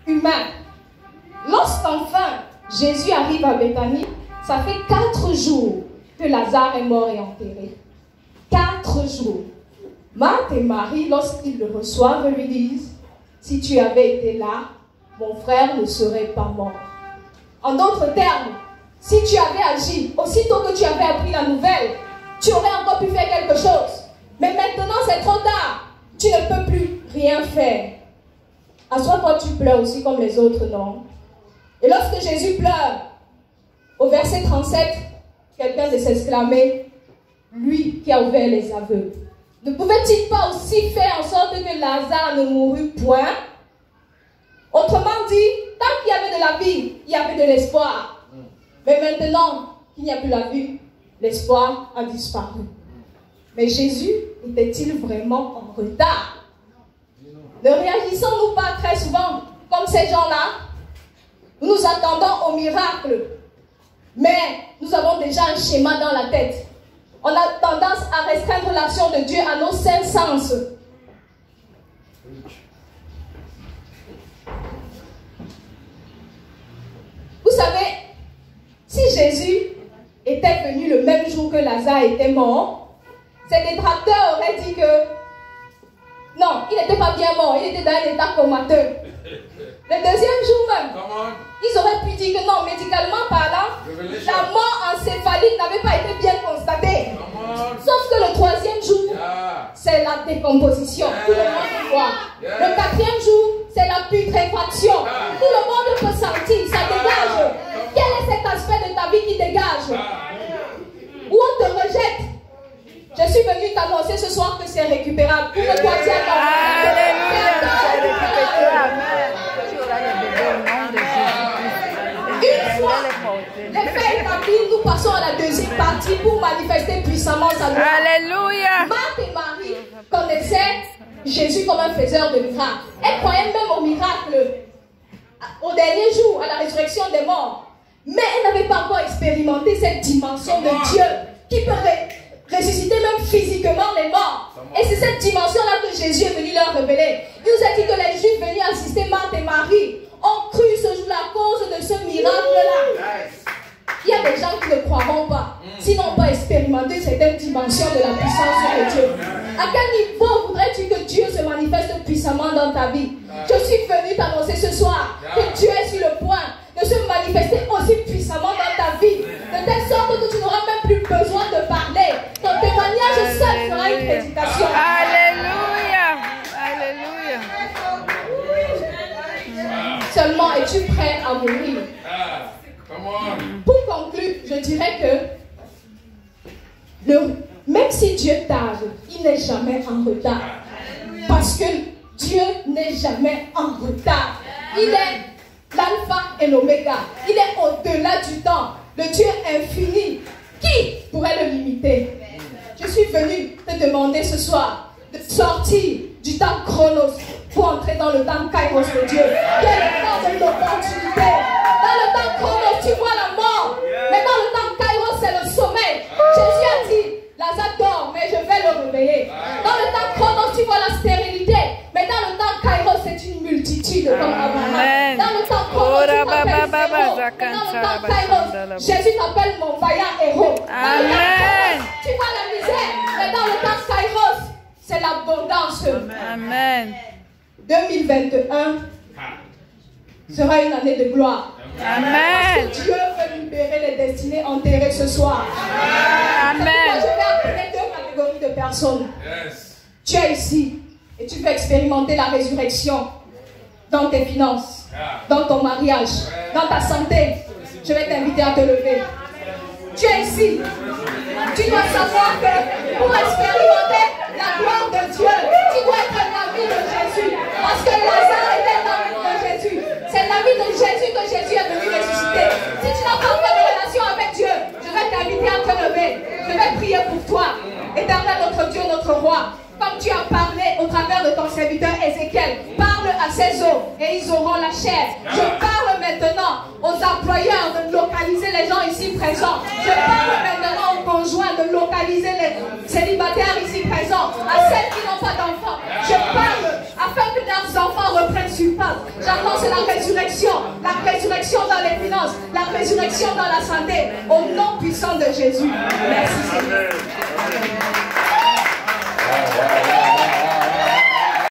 humain. Lorsqu'enfin Jésus arrive à Béthanie, ça fait 4 jours que Lazare est mort et enterré. 4 jours. Marthe et Marie, lorsqu'ils le reçoivent, lui disent, si tu avais été là, mon frère ne serait pas mort. En d'autres termes, si tu avais agi, aussitôt que tu avais appris la nouvelle, tu aurais encore pu faire quelque chose. Mais maintenant, c'est trop tard. Tu ne peux plus rien faire. Assois-toi, tu pleures aussi comme les autres, non? Et lorsque Jésus pleure, au verset 37, quelqu'un de s'exclamer, lui qui a ouvert les aveux, ne pouvait-il pas aussi faire en sorte que Lazare ne mourût point? Autrement dit, tant qu'il y avait de la vie, il y avait de l'espoir. Mais maintenant qu'il n'y a plus la vie, l'espoir a disparu. Mais Jésus était-il vraiment en retard? Ne réagissons-nous pas très souvent comme ces gens-là? Nous nous attendons au miracle, mais nous avons déjà un schéma dans la tête. On a tendance à restreindre l'action de Dieu à nos 5 sens. Vous savez, si Jésus était venu le même jour que Lazare était mort, ses détracteurs auraient dit que non, il n'était pas bien mort, il était dans un état comateux. Le deuxième jour même, ils auraient pu dire que non, médicalement parlant, la mort encéphalique n'avait pas été bien constatée. Sauf que le 3e jour, c'est la décomposition. Tout le monde le voit. Le 4e jour, c'est la putréfaction. Tout le monde peut sentir, ça dégage. Quel est cet aspect de ta vie qui dégage? Où on te rejette? Je suis venu t'annoncer ce soir que c'est récupérable. Pour que toi, tiens ta vie. Alléluia, c'est récupérable. Une fois les faits établis, nous passons à la deuxième partie pour manifester puissamment sa gloire. Alléluia. Marthe et Marie connaissaient Jésus comme un faiseur de miracles. Elles croyaient même au miracle au dernier jour, à la résurrection des morts. Mais elles n'avaient pas encore expérimenté cette dimension de Dieu qui peut ressusciter même physiquement les morts. Et c'est cette dimension-là que Jésus est venu leur révéler. Il nous a dit que les Juifs venus assister Marthe et Marie ont cru ce jour-là à cause de ce miracle-là. Il y a des gens qui ne croiront pas, s'ils n'ont pas expérimenté certaines dimensions de la puissance de Dieu. À quel niveau voudrais-tu que Dieu se manifeste puissamment dans ta vie? Je suis venu t'annoncer ce soir que Dieu est sur le point de se manifester aussi puissamment dans ta vie, de telle sorte que tu n'auras même plus besoin de parler. Ton témoignage seul fera une prédication. Alléluia. Alléluia. Seulement, es-tu prêt à mourir? Pour conclure, je dirais que même si Dieu tarde, il n'est jamais en retard. Parce que Dieu n'est jamais en retard. Il est l'alpha et l'oméga. Il est au-delà du temps. Le Dieu infini. Qui pourrait le limiter? Je suis venu te demander ce soir de sortir du temps chronos pour entrer dans le temps kairos de Dieu. Qui est le temps de l'opportunité. Dans le temps chronos, tu vois la mort. Mais dans le temps kairos, c'est le sommeil. Jésus a dit, Lazare dort, mais je vais le réveiller. Dans le temps chronos, tu vois la stérilité. Mais dans le temps kairos, c'est une multitude comme Abraham. Dans le temps chronos, tu t'appelles zéro. Mais dans le temps kairos, Jésus t'appelle mon vaillant héros. Amen. Tu vois la misère. Mais dans le temps kairos, c'est l'abondance. Amen. 2021 sera une année de gloire. Amen. Parce que Dieu veut libérer les destinées enterrées ce soir. Amen. Je vais appeler 2 catégories de personnes. Tu es ici et tu veux expérimenter la résurrection dans tes finances, dans ton mariage, dans ta santé. Je vais t'inviter à te lever. Tu es ici. Tu dois savoir que pour expérimenter la gloire de Dieu, tu dois être la vie de Jésus. Parce que Lazare était dans la vie de Jésus. C'est la vie de Jésus que Jésus est venu ressusciter. Si tu n'as pas fait de relation avec Dieu, je vais t'inviter à te lever. Je vais prier pour toi. Éternel notre Dieu, notre roi, comme tu as parlé au travers de ton serviteur Ézéchiel, parle à ces eaux et ils auront la chair. Je parle maintenant aux employeurs de localiser les gens ici présents. Je parle maintenant aux conjoints de localiser les célibataires ici présents, à celles qui n'ont pas d'enfants. Je parle afin que leurs enfants reprennent sur pas finances. J'entends c'est la résurrection dans les finances, la résurrection dans la santé, au nom puissant de Jésus. Merci Seigneur.